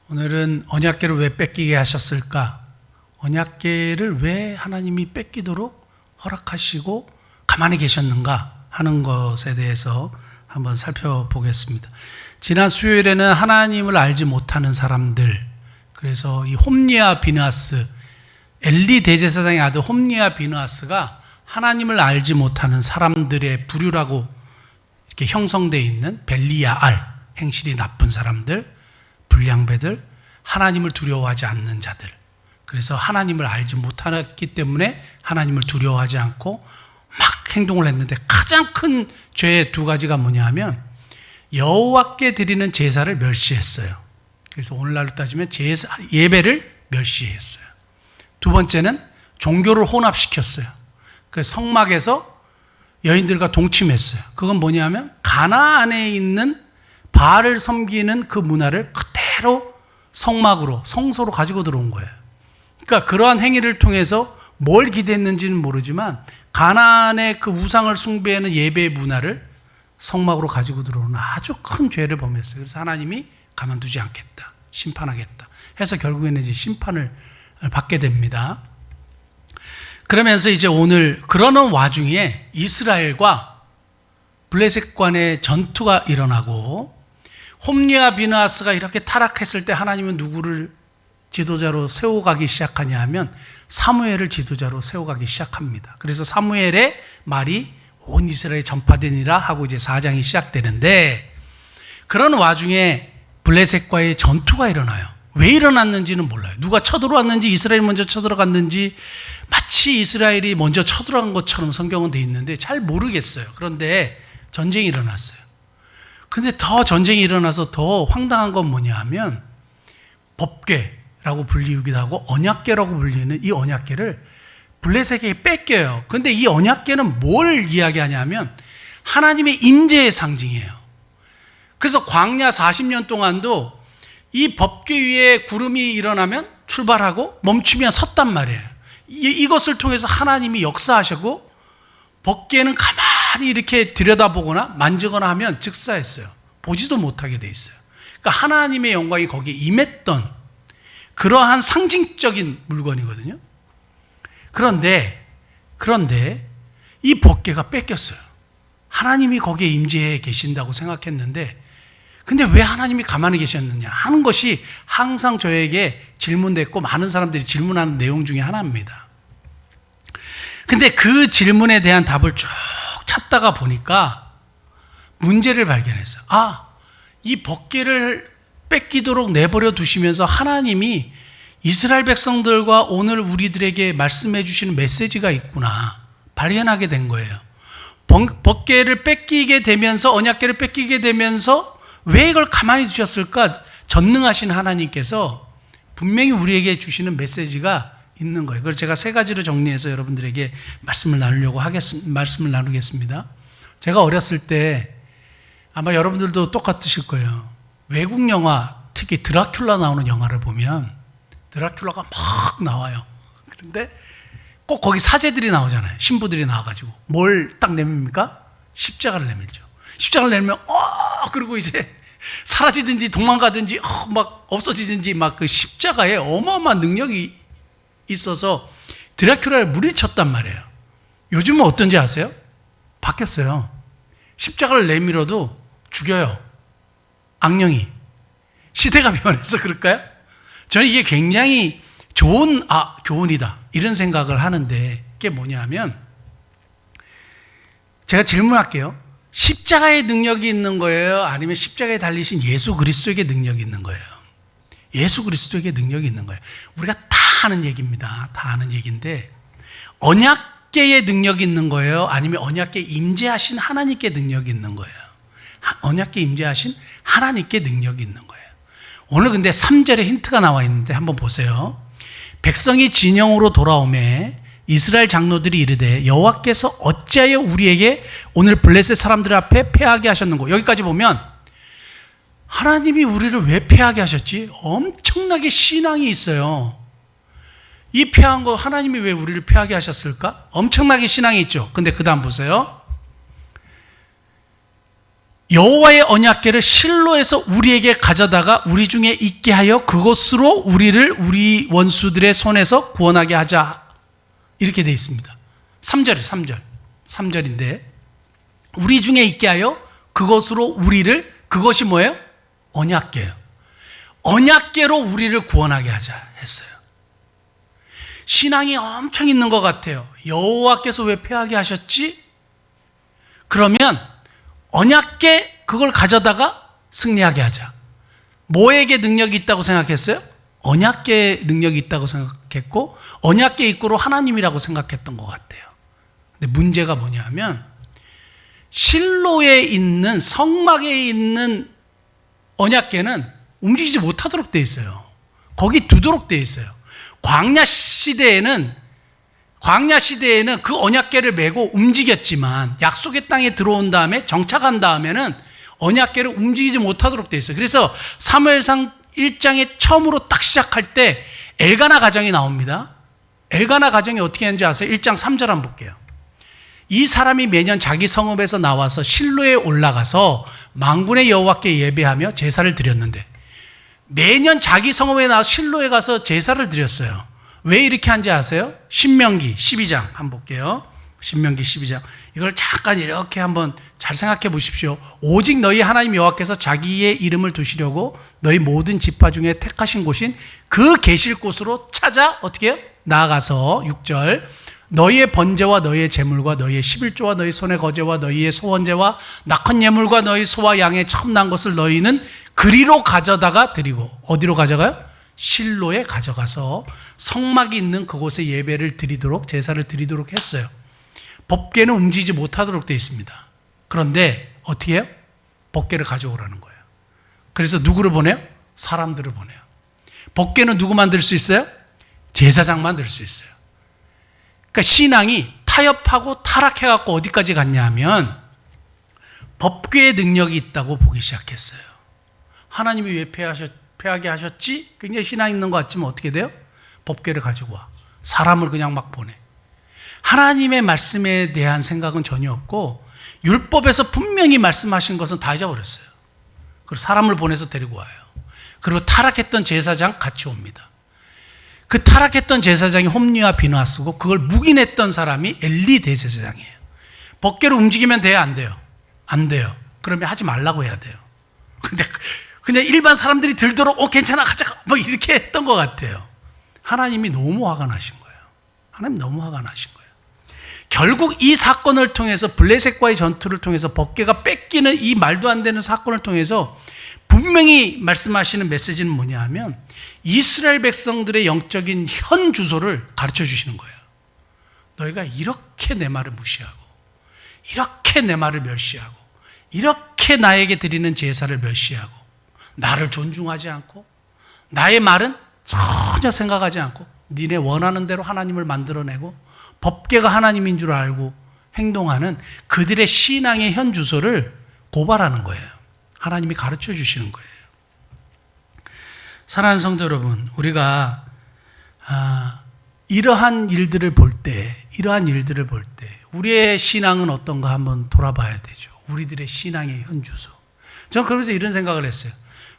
오늘은 언약궤를 왜 뺏기게 하셨을까? 언약궤를 왜 하나님이 뺏기도록 허락하시고 가만히 계셨는가 하는 것에 대해서 한번 살펴보겠습니다. 지난 수요일에는 하나님을 알지 못하는 사람들, 그래서 이 홈리와 비느하스, 엘리 대제사장의 아들 홈리와 비느하스가 하나님을 알지 못하는 사람들의 부류라고 이렇게 형성되어 있는 벨리야알, 행실이 나쁜 사람들, 불량배들, 하나님을 두려워하지 않는 자들. 그래서 하나님을 알지 못하기 때문에 하나님을 두려워하지 않고 막 행동을 했는데, 가장 큰 죄의 두 가지가 뭐냐 하면 여호와께 드리는 제사를 멸시했어요. 그래서 오늘날로 따지면 예배를 멸시했어요. 두 번째는 종교를 혼합시켰어요. 그 성막에서 여인들과 동침했어요. 그건 뭐냐면 가나안에 있는 바알을 섬기는 그 문화를 그대로 성막으로, 성소로 가지고 들어온 거예요. 그러니까 그러한 행위를 통해서 뭘 기대했는지는 모르지만 가나안의 그 우상을 숭배하는 예배의 문화를 성막으로 가지고 들어오는 아주 큰 죄를 범했어요. 그래서 하나님이 가만두지 않겠다, 심판하겠다 해서 결국에는 이제 심판을 받게 됩니다. 그러면서 이제 오늘 그러는 와중에 이스라엘과 블레셋 간의 전투가 일어나고, 홈리와 비느하스가 이렇게 타락했을 때 하나님은 누구를 지도자로 세워가기 시작하냐 하면 사무엘을 지도자로 세워가기 시작합니다. 그래서 사무엘의 말이 온 이스라엘에 전파되니라 하고 이제 4장이 시작되는데, 그런 와중에 블레셋과의 전투가 일어나요. 왜 일어났는지는 몰라요. 누가 쳐들어왔는지, 이스라엘이 먼저 쳐들어갔는지, 마치 이스라엘이 먼저 쳐들어간 것처럼 성경은 돼 있는데 잘 모르겠어요. 그런데 전쟁이 일어났어요. 근데 더 전쟁이 일어나서 더 황당한 건 뭐냐 하면 법궤라고 불리기도 하고 언약궤라고 불리는 이 언약궤를 블레셋에게 뺏겨요. 근데 이 언약궤는 뭘 이야기하냐면 하나님의 임재의 상징이에요. 그래서 광야 40년 동안도 이 법궤 위에 구름이 일어나면 출발하고 멈추면 섰단 말이에요. 이것을 통해서 하나님이 역사하시고, 법궤는 가만히 이렇게 들여다보거나 만지거나 하면 즉사했어요. 보지도 못하게 돼 있어요. 그러니까 하나님의 영광이 거기에 임했던 그러한 상징적인 물건이거든요. 그런데 이 법궤가 뺏겼어요. 하나님이 거기에 임재해 계신다고 생각했는데, 근데 왜 하나님이 가만히 계셨느냐 하는 것이 항상 저에게 질문됐고 많은 사람들이 질문하는 내용 중에 하나입니다. 근데 그 질문에 대한 답을 쭉 찾다가 보니까 문제를 발견했어요. 이 법궤를 뺏기도록 내버려 두시면서 하나님이 이스라엘 백성들과 오늘 우리들에게 말씀해 주시는 메시지가 있구나 발견하게 된 거예요. 법궤를 뺏기게 되면서, 언약궤를 뺏기게 되면서 왜 이걸 가만히 두셨을까? 전능하신 하나님께서 분명히 우리에게 주시는 메시지가 있는 거예요. 그걸 제가 3가지로 정리해서 여러분들에게 말씀을 나누겠습니다. 제가 어렸을 때 아마 여러분들도 똑같으실 거예요. 외국 영화, 특히 드라큘라 나오는 영화를 보면 드라큘라가 막 나와요. 그런데 꼭 거기 사제들이 나오잖아요. 신부들이 나와가지고 뭘 딱 내밉니까? 십자가를 내밀죠. 십자가를 내밀면 그리고 이제 사라지든지 도망가든지 막 없어지든지 막 그 십자가에 어마어마한 능력이 있어서 드라큘라를 물리쳤단 말이에요. 요즘은 어떤지 아세요? 바뀌었어요. 십자가를 내밀어도 죽여요. 악령이. 시대가 변해서 그럴까요? 저는 이게 굉장히 좋은 교훈이다 이런 생각을 하는데, 그게 뭐냐 하면 제가 질문할게요. 십자가의 능력이 있는 거예요? 아니면 십자가에 달리신 예수 그리스도에게 능력이 있는 거예요? 예수 그리스도에게 능력이 있는 거예요. 우리가 다 아는 얘기입니다. 다 아는 얘기인데, 언약궤의 능력이 있는 거예요? 아니면 언약궤에 임재하신 하나님께 능력이 있는 거예요? 언약궤에 임재하신 하나님께 능력이 있는 거예요. 오늘 근데 3절에 힌트가 나와 있는데 한번 보세요. 백성이 진영으로 돌아오매 이스라엘 장로들이 이르되 여호와께서 어찌하여 우리에게 오늘 블레셋 사람들 앞에 패하게 하셨는고. 여기까지 보면 하나님이 우리를 왜 패하게 하셨지? 엄청나게 신앙이 있어요. 이 패한 거 하나님이 왜 우리를 패하게 하셨을까? 엄청나게 신앙이 있죠. 근데 그 다음 보세요. 여호와의 언약궤를 실로에서 우리에게 가져다가 우리 중에 있게 하여 그것으로 우리를 우리 원수들의 손에서 구원하게 하자. 이렇게 되어 있습니다. 3절인데 우리 중에 있게 하여 그것으로 우리를, 그것이 뭐예요? 언약궤예요. 언약궤로 우리를 구원하게 하자 했어요. 신앙이 엄청 있는 것 같아요. 여호와께서 왜 패하게 하셨지? 그러면 언약궤 그걸 가져다가 승리하게 하자. 뭐에게 능력이 있다고 생각했어요? 언약궤 능력이 있다고 생각했고 언약궤 입구로 하나님이라고 생각했던 것 같아요. 근데 문제가 뭐냐면 실로에 있는 성막에 있는 언약궤는 움직이지 못하도록 되어 있어요. 거기 두도록 되어 있어요. 광야 시대에는 그 언약궤를 메고 움직였지만 약속의 땅에 들어온 다음에 정착한 다음에는 언약궤를 움직이지 못하도록 되어 있어요. 그래서 사무엘상 1장에 처음으로 딱 시작할 때 엘가나 가정이 나옵니다. 엘가나 가정이 어떻게 하는지 아세요? 1장 3절 한번 볼게요. 이 사람이 매년 자기 성읍에서 나와서 실로에 올라가서 만군의 여호와께 예배하며 제사를 드렸는데, 매년 자기 성읍에 나와서 실로에 가서 제사를 드렸어요. 왜 이렇게 한지 아세요? 신명기 12장 한번 볼게요. 신명기 12장. 이걸 잠깐 이렇게 한번 잘 생각해 보십시오. 오직 너희 하나님 여호와께서 자기의 이름을 두시려고 너희 모든 지파 중에 택하신 곳인 그 계실 곳으로 찾아 어떻게 해요? 나아가서 6절. 너희의 번제와 너희의 제물과 너희의 11조와 너희 손의 거제와 너희의 소원제와 낙헌 예물과 너희 소와 양의 처음 난 것을 너희는 그리로 가져다가 드리고, 어디로 가져가요? 실로에 가져가서 성막이 있는 그곳에 예배를 드리도록, 제사를 드리도록 했어요. 법궤는 움직이지 못하도록 되어 있습니다. 그런데 어떻게 해요? 법궤를 가져오라는 거예요. 그래서 누구를 보내요? 사람들을 보내요. 법궤는 누구만 들 수 있어요? 제사장만 들 수 있어요. 그러니까 신앙이 타협하고 타락해갖고 어디까지 갔냐 하면 법궤의 능력이 있다고 보기 시작했어요. 하나님이 왜 패하게 하셨지? 굉장히 신앙 있는 것 같지만 어떻게 돼요? 법궤를 가지고 와. 사람을 그냥 막 보내. 하나님의 말씀에 대한 생각은 전혀 없고 율법에서 분명히 말씀하신 것은 다 잊어버렸어요. 그리고 사람을 보내서 데리고 와요. 그리고 타락했던 제사장 같이 옵니다. 그 타락했던 제사장이 홈리와 비누아스고 그걸 묵인했던 사람이 엘리 대제사장이에요. 법궤를 움직이면 돼요? 안 돼요? 안 돼요. 그러면 하지 말라고 해야 돼요. 근데 그냥 일반 사람들이 들도록 괜찮아 가자 뭐 이렇게 했던 것 같아요. 하나님이 너무 화가 나신 거예요. 하나님 너무 화가 나신 거예요. 결국 이 사건을 통해서, 블레셋과의 전투를 통해서 법궤가 뺏기는 이 말도 안 되는 사건을 통해서 분명히 말씀하시는 메시지는 뭐냐 하면 이스라엘 백성들의 영적인 현 주소를 가르쳐 주시는 거예요. 너희가 이렇게 내 말을 무시하고, 이렇게 내 말을 멸시하고, 이렇게 나에게 드리는 제사를 멸시하고, 나를 존중하지 않고, 나의 말은 전혀 생각하지 않고 니네 원하는 대로 하나님을 만들어내고 법궤가 하나님인 줄 알고 행동하는 그들의 신앙의 현 주소를 고발하는 거예요. 하나님이 가르쳐 주시는 거예요. 사랑하는 성도 여러분, 우리가 이러한 일들을 볼 때 우리의 신앙은 어떤가 한번 돌아봐야 되죠. 우리들의 신앙의 현 주소. 저는 그러면서 이런 생각을 했어요.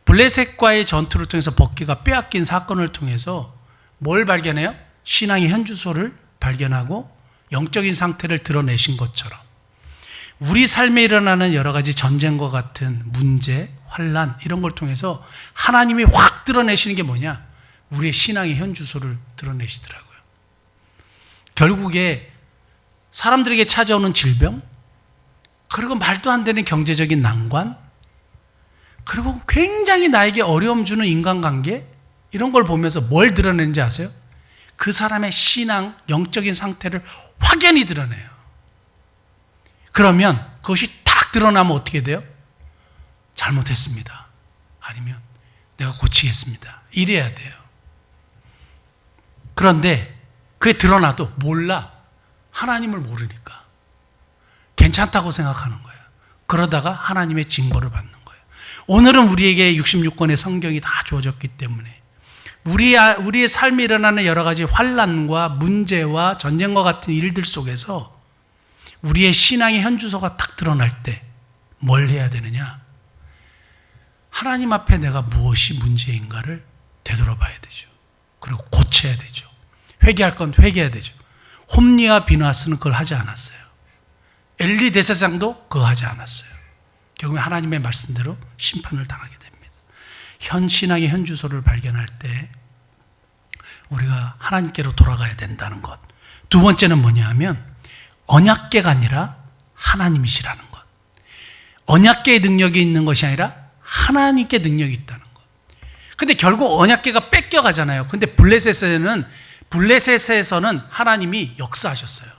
블레셋과의 전투를 통해서 법궤가 빼앗긴 사건을 통해서 뭘 발견해요? 신앙의 현 주소를 발견하고 영적인 상태를 드러내신 것처럼 우리 삶에 일어나는 여러 가지 전쟁과 같은 문제, 환난 이런 걸 통해서 하나님이 확 드러내시는 게 뭐냐? 우리의 신앙의 현 주소를 드러내시더라고요. 결국에 사람들에게 찾아오는 질병, 그리고 말도 안 되는 경제적인 난관, 그리고 굉장히 나에게 어려움 주는 인간관계, 이런 걸 보면서 뭘 드러내는지 아세요? 그 사람의 신앙, 영적인 상태를 확연히 드러내요. 그러면 그것이 딱 드러나면 어떻게 돼요? 잘못했습니다. 아니면 내가 고치겠습니다. 이래야 돼요. 그런데 그게 드러나도 몰라. 하나님을 모르니까. 괜찮다고 생각하는 거예요. 그러다가 하나님의 징벌을 받는 거예요. 오늘은 우리에게 66권의 성경이 다 주어졌기 때문에 우리의 삶에 일어나는 여러 가지 환난과 문제와 전쟁과 같은 일들 속에서 우리의 신앙의 현 주소가 딱 드러날 때 뭘 해야 되느냐? 하나님 앞에 내가 무엇이 문제인가를 되돌아봐야 되죠. 그리고 고쳐야 되죠. 회개할 건 회개해야 되죠. 홈리와 비나스는 그걸 하지 않았어요. 엘리 대제사장도 그거 하지 않았어요. 결국에 하나님의 말씀대로 심판을 당하게 됩니다. 현 신앙의 현 주소를 발견할 때 우리가 하나님께로 돌아가야 된다는 것. 두 번째는 뭐냐 하면 언약궤가 아니라 하나님이시라는 것. 언약궤의 능력이 있는 것이 아니라 하나님께 능력이 있다는 것. 근데 결국 언약궤가 뺏겨가잖아요. 근데 블레셋에서는 하나님이 역사하셨어요.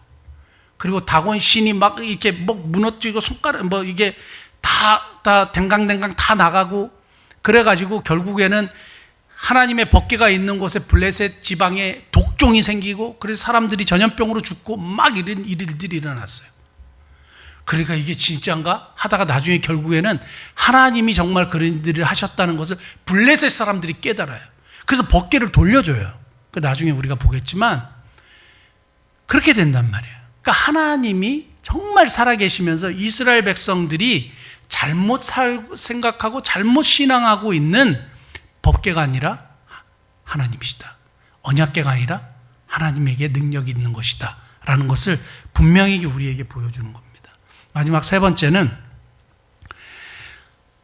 그리고 다곤 신이 막 이렇게 뭐 무너지고 손가락 뭐 이게 다 댕강댕강 다 나가고 그래가지고 결국에는 하나님의 법궤가 있는 곳에 블레셋 지방에 독종이 생기고 그래서 사람들이 전염병으로 죽고 막 이런 일들이 일어났어요. 그러니까 이게 진짜인가 하다가 나중에 결국에는 하나님이 정말 그런 일을 하셨다는 것을 블레셋 사람들이 깨달아요. 그래서 법궤를 돌려줘요. 나중에 우리가 보겠지만 그렇게 된단 말이에요. 그러니까 하나님이 정말 살아계시면서 이스라엘 백성들이 잘못 생각하고 잘못 신앙하고 있는 법궤가 아니라 하나님이시다. 언약궤가 아니라 하나님에게 능력이 있는 것이다. 라는 것을 분명히 우리에게 보여주는 겁니다. 마지막 세 번째는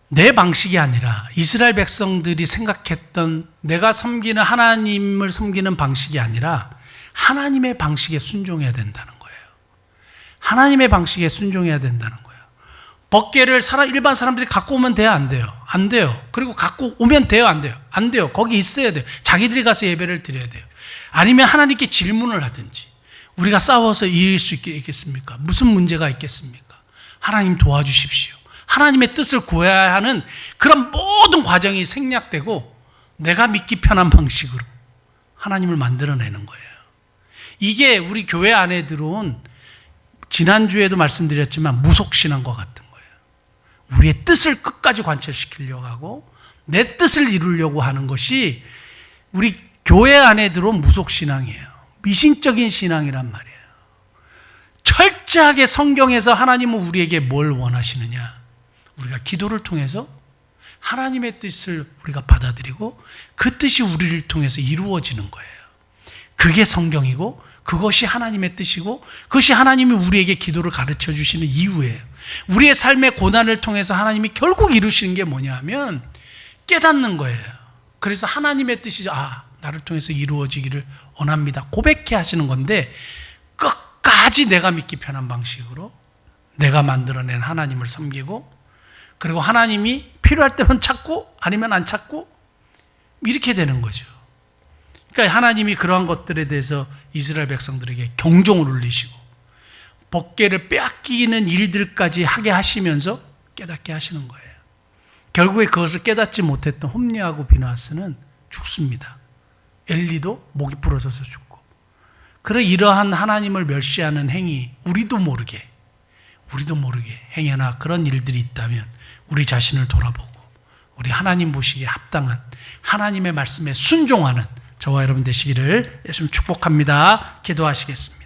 내 방식이 아니라 이스라엘 백성들이 생각했던 내가 섬기는 하나님을 섬기는 방식이 아니라 하나님의 방식에 순종해야 된다는 거예요. 하나님의 방식에 순종해야 된다는 거예요. 법궤를 일반 사람들이 갖고 오면 돼요? 안 돼요? 안 돼요. 그리고 갖고 오면 돼요? 안 돼요? 안 돼요. 거기 있어야 돼요. 자기들이 가서 예배를 드려야 돼요. 아니면 하나님께 질문을 하든지 우리가 싸워서 이길 수 있겠습니까? 무슨 문제가 있겠습니까? 하나님 도와주십시오. 하나님의 뜻을 구해야 하는 그런 모든 과정이 생략되고 내가 믿기 편한 방식으로 하나님을 만들어내는 거예요. 이게 우리 교회 안에 들어온 지난주에도 말씀드렸지만 무속신앙과 같은 거예요. 우리의 뜻을 끝까지 관철시키려고 하고 내 뜻을 이루려고 하는 것이 우리 교회 안에 들어온 무속신앙이에요. 미신적인 신앙이란 말이에요. 철저하게 성경에서 하나님은 우리에게 뭘 원하시느냐? 우리가 기도를 통해서 하나님의 뜻을 우리가 받아들이고 그 뜻이 우리를 통해서 이루어지는 거예요. 그게 성경이고 그것이 하나님의 뜻이고 그것이 하나님이 우리에게 기도를 가르쳐 주시는 이유예요. 우리의 삶의 고난을 통해서 하나님이 결국 이루시는 게 뭐냐 하면 깨닫는 거예요. 그래서 하나님의 뜻이 나를 통해서 이루어지기를 원합니다. 고백해 하시는 건데 끝까지 내가 믿기 편한 방식으로 내가 만들어낸 하나님을 섬기고 그리고 하나님이 필요할 때만 찾고 아니면 안 찾고 이렇게 되는 거죠. 그러니까 하나님이 그러한 것들에 대해서 이스라엘 백성들에게 경종을 울리시고 법궤를 빼앗기는 일들까지 하게 하시면서 깨닫게 하시는 거예요. 결국에 그것을 깨닫지 못했던 홈리하고 비나스는 죽습니다. 엘리도 목이 부러져서 죽고. 그래 이러한 하나님을 멸시하는 행위 우리도 모르게 행여나 그런 일들이 있다면 우리 자신을 돌아보고 우리 하나님 보시기에 합당한 하나님의 말씀에 순종하는 저와 여러분 되시기를 예수님 축복합니다. 기도하시겠습니다.